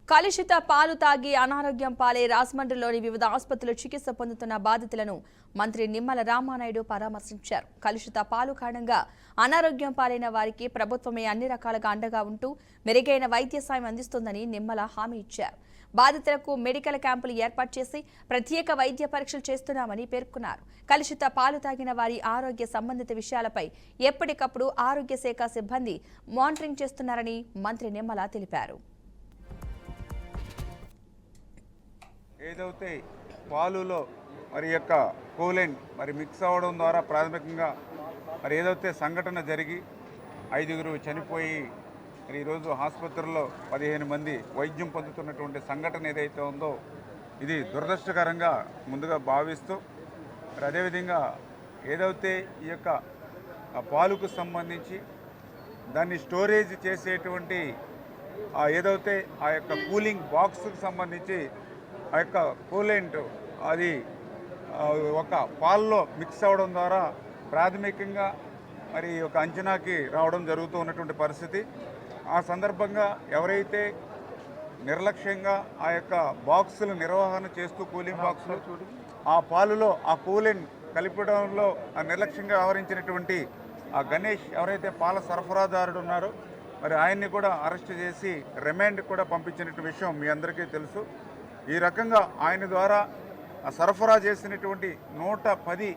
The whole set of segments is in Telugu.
కలుషిత పాలు తాగి అనారోగ్యం పాలై రాజమండ్రిలోని వివిధ ఆసుపత్రుల్లో చికిత్స పొందుతున్న బాధితులను మంత్రి నిమ్మల రామానాయుడు పరామర్శించారు. కలుషిత పాలు కారణంగా అనారోగ్యం పాలైన వారికి ప్రభుత్వమే అన్ని రకాలుగా అండగా ఉంటూ మెరుగైన వైద్య సాయం అందిస్తుందని నిమ్మల హామీ ఇచ్చారు. బాధితులకు మెడికల్ క్యాంపులు ఏర్పాటు చేసి ప్రత్యేక వైద్య పరీక్షలు చేస్తున్నామని పేర్కొన్నారు. కలుషిత పాలు తాగిన వారి ఆరోగ్య సంబంధిత విషయాలపై ఎప్పటికప్పుడు ఆరోగ్య శాఖ సిబ్బంది మానిటరింగ్ చేస్తున్నారని మంత్రి నిమ్మల తెలిపారు. ఏదైతే పాలులో మరి యొక్క కూలెంట్ మరి మిక్స్ అవ్వడం ద్వారా ప్రాథమికంగా మరి ఏదైతే సంఘటన జరిగి 5గురు చనిపోయి మరి ఈరోజు ఆసుపత్రుల్లో 15 మంది వైద్యం పొందుతున్నటువంటి సంఘటన ఏదైతే ఉందో ఇది దురదృష్టకరంగా ముందుగా భావిస్తూ మరి అదేవిధంగా ఏదైతే ఈ యొక్క పాలుకు సంబంధించి దాన్ని స్టోరేజ్ చేసేటువంటి ఏదైతే ఆ యొక్క కూలింగ్ బాక్స్కి సంబంధించి ఆ యొక్క కూలెంట్ అది ఒక పాల్లో మిక్స్ అవ్వడం ద్వారా ప్రాథమికంగా మరి ఒక అంచనాకి రావడం జరుగుతూ ఉన్నటువంటి పరిస్థితి. ఆ సందర్భంగా ఎవరైతే నిర్లక్ష్యంగా ఆ యొక్క బాక్సులు నిర్వహణ చేస్తూ కూలింగ్ బాక్సులు ఆ పాలులో ఆ కూలెంట్ కలిపడంలో ఆ నిర్లక్ష్యంగా వ్యవహరించినటువంటి ఆ గణేష్ ఎవరైతే పాల సరఫరాదారుడు ఉన్నారో మరి ఆయన్ని కూడా అరెస్ట్ చేసి రిమాండ్ కూడా పంపించినటువంటి విషయం మీ అందరికీ తెలుసు. ఈ రకంగా ఆయన ద్వారా సరఫరా చేసినటువంటి 110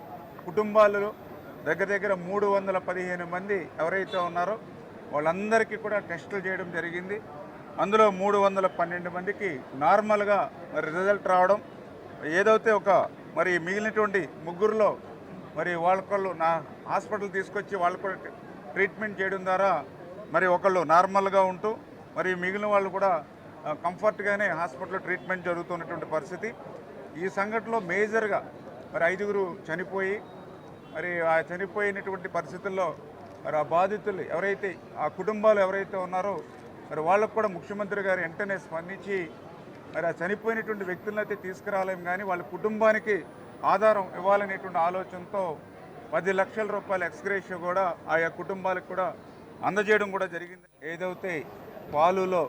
కుటుంబాలలో దగ్గర 315 మంది ఎవరైతే ఉన్నారో వాళ్ళందరికీ కూడా టెస్టులు చేయడం జరిగింది. అందులో 312 మందికి నార్మల్గా మరి రిజల్ట్ రావడం, ఏదైతే ఒక మరి మిగిలినటువంటి ముగ్గురులో మరి వాళ్ళకొళ్ళు నా హాస్పిటల్ తీసుకొచ్చి వాళ్ళు కూడా ట్రీట్మెంట్ చేయడం ద్వారా మరి ఒకళ్ళు నార్మల్గా ఉంటూ మరి మిగిలిన వాళ్ళు కూడా కంఫర్ట్గానే హాస్పిటల్లో ట్రీట్మెంట్ జరుగుతున్నటువంటి పరిస్థితి. ఈ సంఘటనలో మేజర్గా మరి 5గురు చనిపోయి మరి ఆ చనిపోయినటువంటి పరిస్థితుల్లో మరి ఆ బాధితులు ఎవరైతే ఆ కుటుంబాలు ఎవరైతే ఉన్నారో మరి వాళ్ళకు కూడా ముఖ్యమంత్రి గారు వెంటనే స్పందించి మరి ఆ చనిపోయినటువంటి వ్యక్తులను అయితే తీసుకురాలేం కానీ వాళ్ళ కుటుంబానికి ఆధారం ఇవ్వాలనేటువంటి ఆలోచనతో 10 లక్షల రూపాయల ఎక్స్గ్రేషియో కూడా ఆయా కుటుంబాలకు కూడా అందజేయడం కూడా జరిగింది. ఏదైతే పాలులో